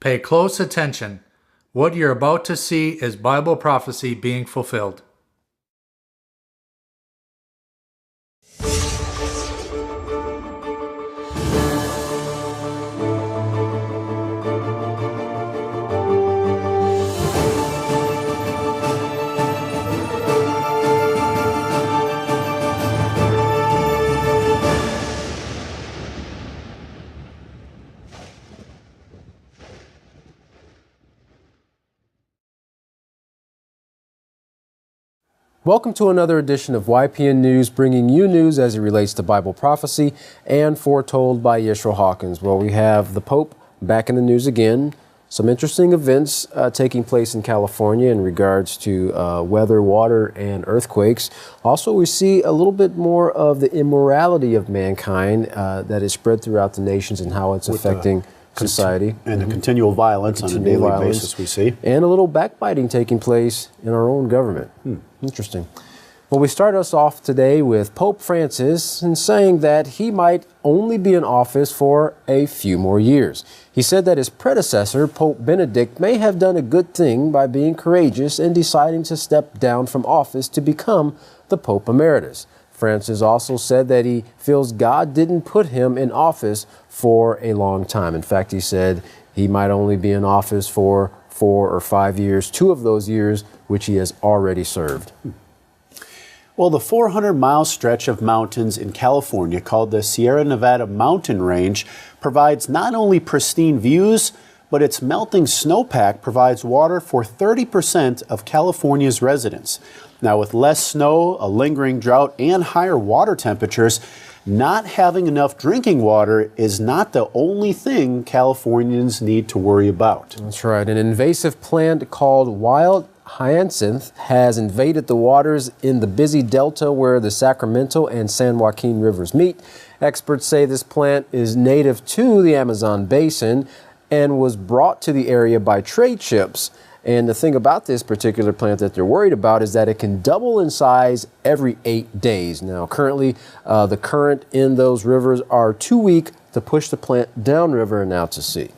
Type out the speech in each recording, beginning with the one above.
Pay close attention. What you're about to see is Bible prophecy being fulfilled. Welcome to another edition of YPN News, bringing you news as it relates to Bible prophecy and foretold by Yeshua Hawkins. Well, we have the Pope back in the news again. Some interesting events taking place in California in regards to weather, water, and earthquakes. Also, we see a little bit more of the immorality of mankind that is spread throughout the nations and how it's affecting society. And the continual violence on a daily basis we see. And a little backbiting taking place in our own government. Interesting. Well, we start us off today with Pope Francis and saying that he might only be in office for a few more years. He said that his predecessor, Pope Benedict, may have done a good thing by being courageous and deciding to step down from office to become the Pope Emeritus. Francis also said that he feels God didn't put him in office for a long time. In fact, he said he might only be in office for 4 or 5 years, 2 of those years which he has already served. Well, the 400-mile stretch of mountains in California called the Sierra Nevada Mountain Range provides not only pristine views, but its melting snowpack provides water for 30% of California's residents. Now, with less snow, a lingering drought, and higher water temperatures, not having enough drinking water is not the only thing Californians need to worry about. That's right. An invasive plant called wild hyacinth has invaded the waters in the busy delta where the Sacramento and San Joaquin rivers meet. Experts say this plant is native to the Amazon basin and was brought to the area by trade ships. And the thing about this particular plant that they're worried about is that it can double in size every 8 days. Now, currently, the current in those rivers are too weak to push the plant downriver and out to sea.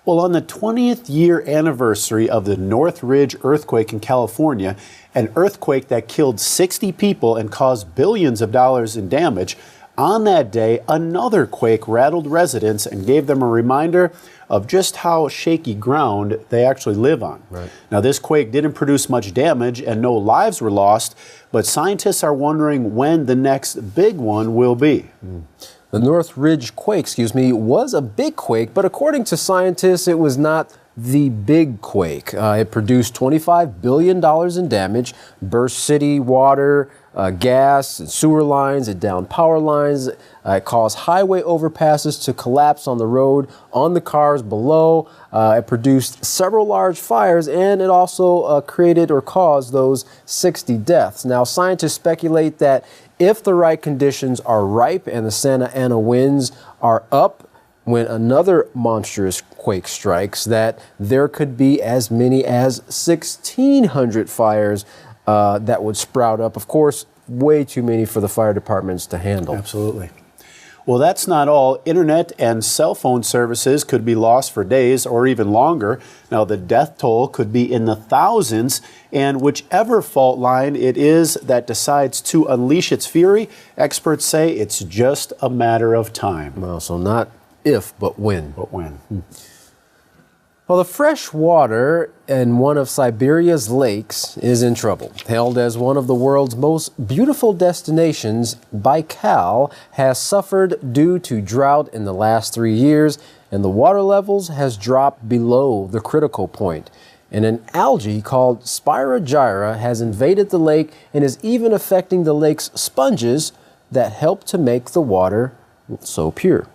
Well, on the 20th year anniversary of the Northridge earthquake in California, an earthquake that killed 60 people and caused billions of dollars in damage, on that day, another quake rattled residents and gave them a reminder of just how shaky ground they actually live on. Right. Now, this quake didn't produce much damage and no lives were lost, but scientists are wondering when the next big one will be. The Northridge quake, was a big quake, but according to scientists, it was not the big quake. It produced $25 billion in damage, burst city water, gas and sewer lines, it downed power lines, it caused highway overpasses to collapse on the road, on the cars below. It produced several large fires, and it also created or caused those 60 deaths. Now, scientists speculate that if the right conditions are ripe and the Santa Ana winds are up when another monstrous quake strikes, that there could be as many as 1,600 fires that would sprout up. Of course, way too many for the fire departments to handle. Absolutely. Well, that's not all. Internet and cell phone services could be lost for days or even longer. Now, the death toll could be in the thousands, and whichever fault line it is that decides to unleash its fury, experts say it's just a matter of time. Well, so not if, but when. But when? Well, the fresh water in one of Siberia's lakes is in trouble. Hailed as one of the world's most beautiful destinations, Baikal has suffered due to drought in the last 3 years, and the water levels has dropped below the critical point. And an algae called Spirogyra has invaded the lake and is even affecting the lake's sponges that help to make the water so pure.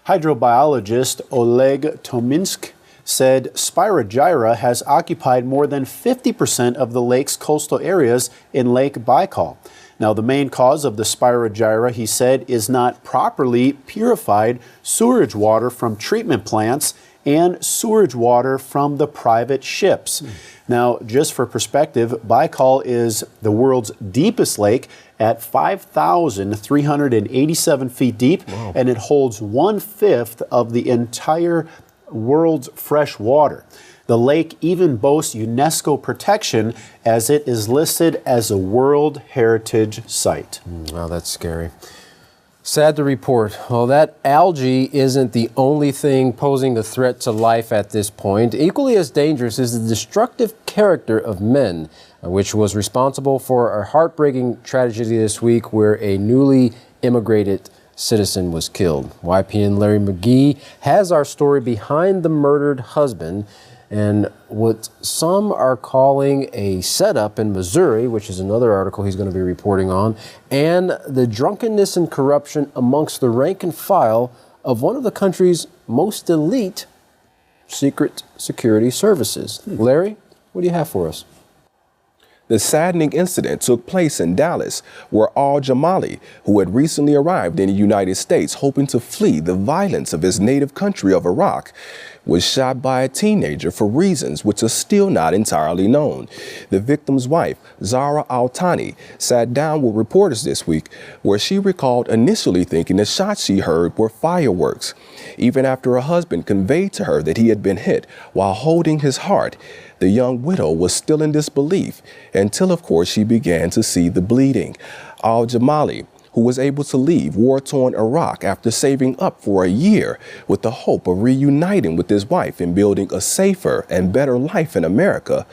Hydrobiologist Oleg Tominsk said Spirogyra has occupied more than 50% of the lake's coastal areas in Lake Baikal. Now, the main cause of the Spirogyra, he said, is not properly purified sewage water from treatment plants and sewerage water from the private ships. Now, just for perspective, Baikal is the world's deepest lake at 5,387 feet deep, and it holds 1/5 of the entire world's fresh water. The lake even boasts UNESCO protection as it is listed as a World Heritage Site. Wow, that's scary. Sad to report. Well, that algae isn't the only thing posing a threat to life at this point. Equally as dangerous is the destructive character of men, which was responsible for a heartbreaking tragedy this week where a newly immigrated citizen was killed. YPN Larry McGee has our story behind the murdered husband and what some are calling a setup in Missouri, which is another article he's going to be reporting on, and the drunkenness and corruption amongst the rank and file of one of the country's most elite secret security services. Larry, what do you have for us? The saddening incident took place in Dallas, where al-Jamali, who had recently arrived in the United States hoping to flee the violence of his native country of Iraq, was shot by a teenager for reasons which are still not entirely known. The victim's wife, Zara Al-Thani, sat down with reporters this week, where she recalled initially thinking the shots she heard were fireworks. Even after her husband conveyed to her that he had been hit while holding his heart, the young widow was still in disbelief until, of course, she began to see the bleeding. Al-Jamali, who was able to leave war-torn Iraq after saving up for a year with the hope of reuniting with his wife and building a safer and better life in America,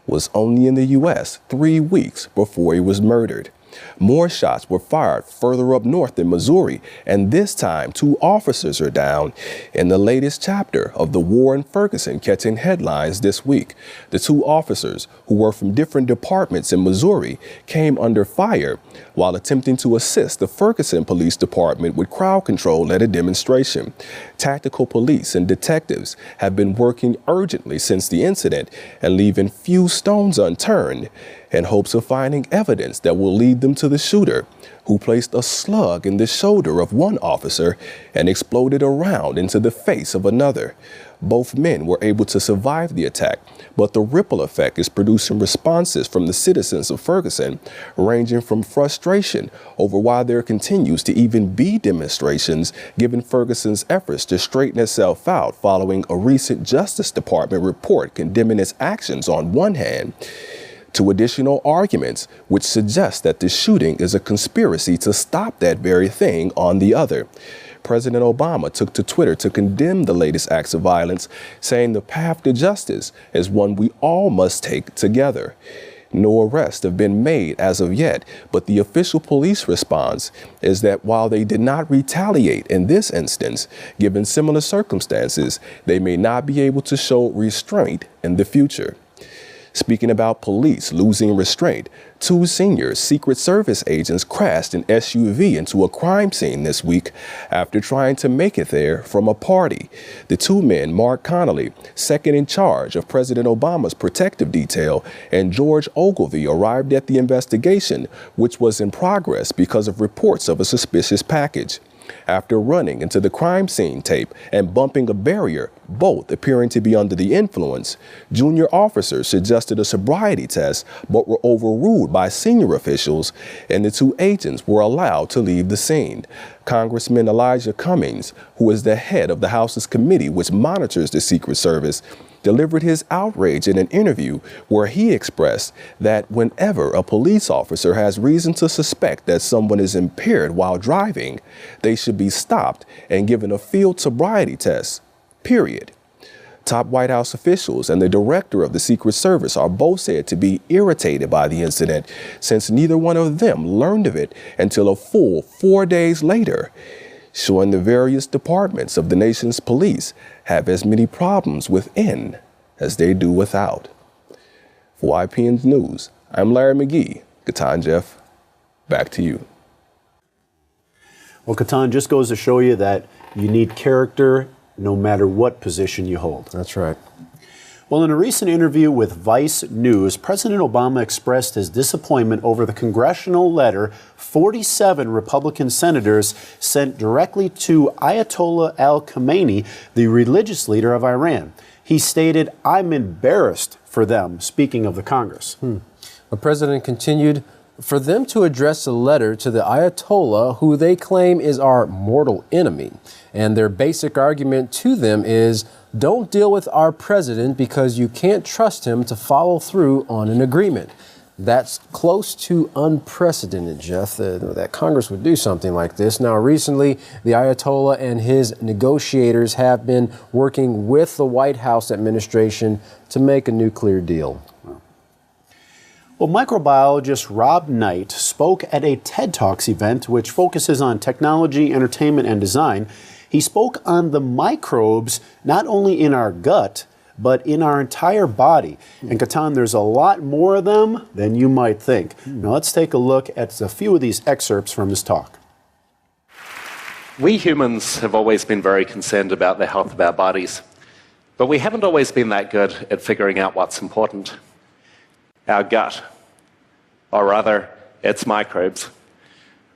was only in the U.S. 3 weeks before he was murdered. More shots were fired further up north in Missouri, and this time 2 officers are down in the latest chapter of the war in Ferguson catching headlines this week. The 2 officers, who were from different departments in Missouri, came under fire while attempting to assist the Ferguson Police Department with crowd control at a demonstration. Tactical police and detectives have been working urgently since the incident and leaving few stones unturned in hopes of finding evidence that will lead them to the shooter, who placed a slug in the shoulder of one officer and exploded a round into the face of another. Both men were able to survive the attack, but the ripple effect is producing responses from the citizens of Ferguson, ranging from frustration over why there continues to even be demonstrations, given Ferguson's efforts to straighten itself out following a recent Justice Department report condemning its actions on one hand, to additional arguments which suggest that the shooting is a conspiracy to stop that very thing on the other. President Obama took to Twitter to condemn the latest acts of violence, saying the path to justice is one we all must take together. No arrests have been made as of yet, but the official police response is that while they did not retaliate in this instance, given similar circumstances, they may not be able to show restraint in the future. Speaking about police losing restraint, 2 senior Secret Service agents crashed an SUV into a crime scene this week after trying to make it there from a party. The 2 men, Mark Connolly, second in charge of President Obama's protective detail, and George Ogilvy arrived at the investigation, which was in progress because of reports of a suspicious package. After running into the crime scene tape and bumping a barrier, both appearing to be under the influence, junior officers suggested a sobriety test but were overruled by senior officials, and the 2 agents were allowed to leave the scene. Congressman Elijah Cummings, who is the head of the House's committee which monitors the Secret Service, delivered his outrage in an interview where he expressed that whenever a police officer has reason to suspect that someone is impaired while driving, they should be stopped and given a field sobriety test, period. Top White House officials and the director of the Secret Service are both said to be irritated by the incident, since neither one of them learned of it until a full 4 days later, showing the various departments of the nation's police have as many problems within as they do without. For YPN News, I'm Larry McGee. Gatan Jeff, back to you. Well, Gatan, just goes to show you that you need character no matter what position you hold. That's right. Well, in a recent interview with Vice News, President Obama expressed his disappointment over the congressional letter 47 Republican senators sent directly to Ayatollah al-Khamenei, the religious leader of Iran. He stated, "I'm embarrassed for them," speaking of the Congress. The president continued, for them to address a letter to the Ayatollah, who they claim is our mortal enemy. And their basic argument to them is, don't deal with our president because you can't trust him to follow through on an agreement. That's close to unprecedented, Jeff, that Congress would do something like this. Now, recently, the Ayatollah and his negotiators have been working with the White House administration to make a nuclear deal. Well, microbiologist Rob Knight spoke at a TED Talks event which focuses on technology, entertainment, and design. He spoke on the microbes not only in our gut, but in our entire body. And Katan, there's a lot more of them than you might think. Now let's take a look at a few of these excerpts from his talk. We humans have always been very concerned about the health of our bodies, but we haven't always been that good at figuring out what's important. Our gut, or rather, its microbes.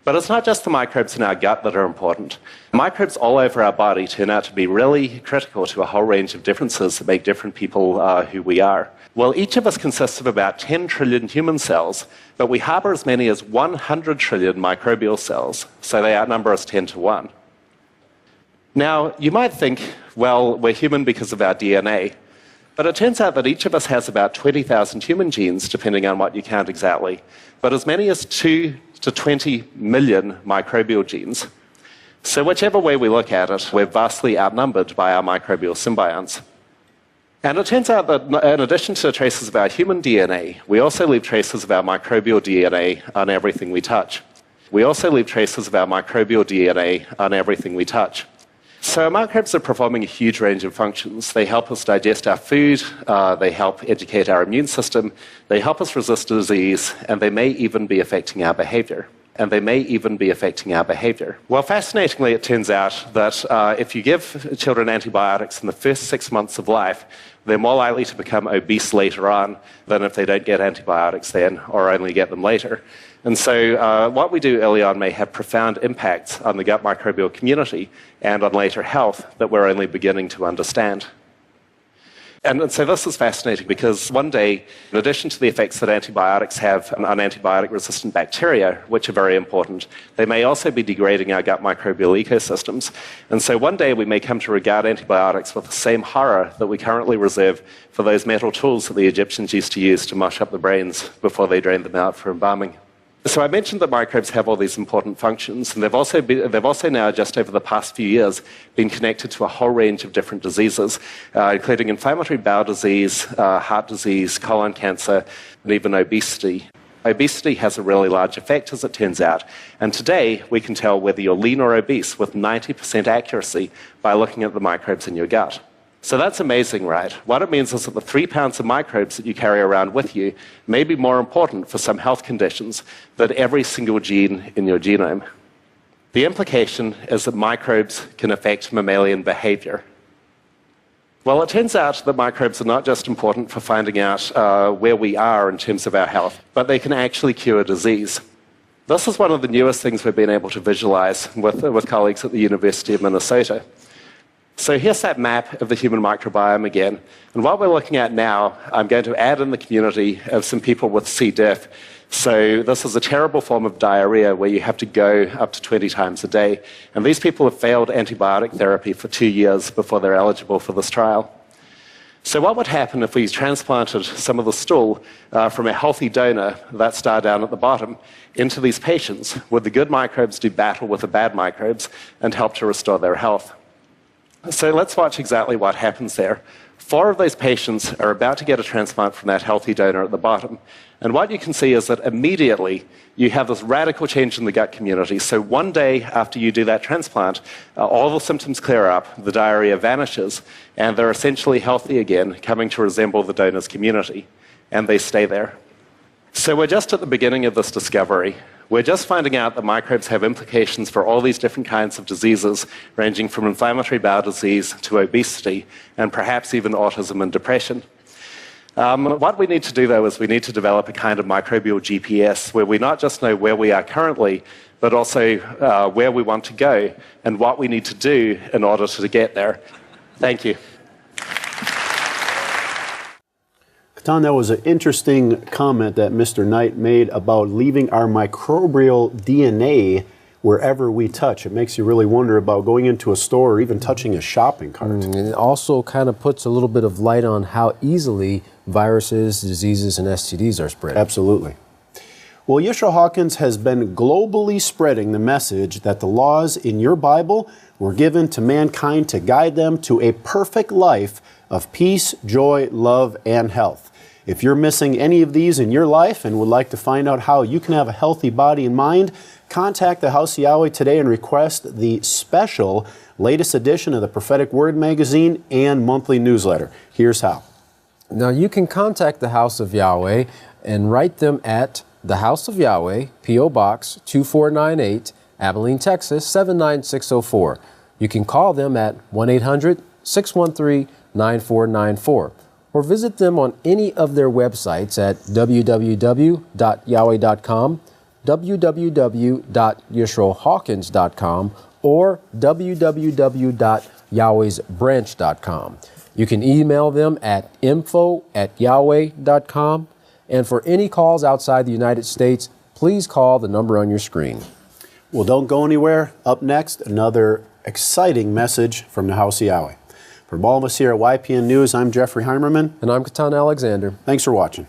But it's not just the microbes in our gut that are important. Microbes all over our body turn out to be really critical to a whole range of differences that make different people who we are. Well, each of us consists of about 10 trillion human cells, but we harbor as many as 100 trillion microbial cells, so they outnumber us 10 to 1. Now, you might think, well, we're human because of our DNA, but it turns out that each of us has about 20,000 human genes, depending on what you count exactly, but as many as 2 to 20 million microbial genes. So whichever way we look at it, we're vastly outnumbered by our microbial symbionts. And it turns out that in addition to traces of our human DNA, we also leave traces of our microbial DNA on everything we touch. We also leave traces of our microbial DNA on everything we touch. So our microbes are performing a huge range of functions. They help us digest our food, they help educate our immune system, they help us resist disease, and they may even be affecting our behavior. Well, fascinatingly, it turns out that if you give children antibiotics in the first 6 months of life, they're more likely to become obese later on than if they don't get antibiotics then, or only get them later. And so what we do early on may have profound impacts on the gut microbial community and on later health that we're only beginning to understand. And so this is fascinating because one day, in addition to the effects that antibiotics have on antibiotic-resistant bacteria, which are very important, they may also be degrading our gut microbial ecosystems. And so one day we may come to regard antibiotics with the same horror that we currently reserve for those metal tools that the Egyptians used to use to mush up the brains before they drained them out for embalming. So I mentioned that microbes have all these important functions, and they've also now, just over the past few years, been connected to a whole range of different diseases, including inflammatory bowel disease, heart disease, colon cancer, and even obesity. Obesity has a really large effect, as it turns out, and today we can tell whether you're lean or obese with 90% accuracy by looking at the microbes in your gut. So that's amazing, right? What it means is that the 3 pounds of microbes that you carry around with you may be more important for some health conditions than every single gene in your genome. The implication is that microbes can affect mammalian behavior. Well, it turns out that microbes are not just important for finding out where we are in terms of our health, but they can actually cure disease. This is one of the newest things we've been able to visualize with colleagues at the University of Minnesota. So here's that map of the human microbiome again. And what we're looking at now, I'm going to add in the community of some people with C. diff. So this is a terrible form of diarrhea where you have to go up to 20 times a day. And these people have failed antibiotic therapy for 2 years before they're eligible for this trial. So what would happen if we transplanted some of the stool from a healthy donor, that star down at the bottom, into these patients? Would the good microbes do battle with the bad microbes and help to restore their health? So let's watch exactly what happens there. 4 of those patients are about to get a transplant from that healthy donor at the bottom. And what you can see is that immediately you have this radical change in the gut community. So one day after you do that transplant, all the symptoms clear up, the diarrhea vanishes, and they're essentially healthy again, coming to resemble the donor's community. And they stay there. So we're just at the beginning of this discovery. We're just finding out that microbes have implications for all these different kinds of diseases, ranging from inflammatory bowel disease to obesity, and perhaps even autism and depression. What we need to do, though, is we need to develop a kind of microbial GPS where we not just know where we are currently, but also where we want to go and what we need to do in order to get there. Thank you. Ketan, that was an interesting comment that Mr. Knight made about leaving our microbial DNA wherever we touch. It makes you really wonder about going into a store or even touching a shopping cart. And it also kind of puts a little bit of light on how easily viruses, diseases, and STDs are spread. Absolutely. Well, Yeshua Hawkins has been globally spreading the message that the laws in your Bible were given to mankind to guide them to a perfect life of peace, joy, love, and health. If you're missing any of these in your life and would like to find out how you can have a healthy body and mind, contact the House of Yahweh today and request the special latest edition of the Prophetic Word magazine and monthly newsletter. Here's how. Now you can contact the House of Yahweh and write them at the House of Yahweh, P.O. Box 2498, Abilene, Texas 79604. You can call them at 1-800-613-9494 or visit them on any of their websites at www.yahweh.com, www.yeshuahawkins.com, or www.yahwehsbranch.com. You can email them at info@yahweh.com. And for any calls outside the United States, please call the number on your screen. Well, don't go anywhere. Up next, another exciting message from the House of Yahweh. For all of us here at YPN News, I'm Jeffrey Heimerman. And I'm Ketan Alexander. Thanks for watching.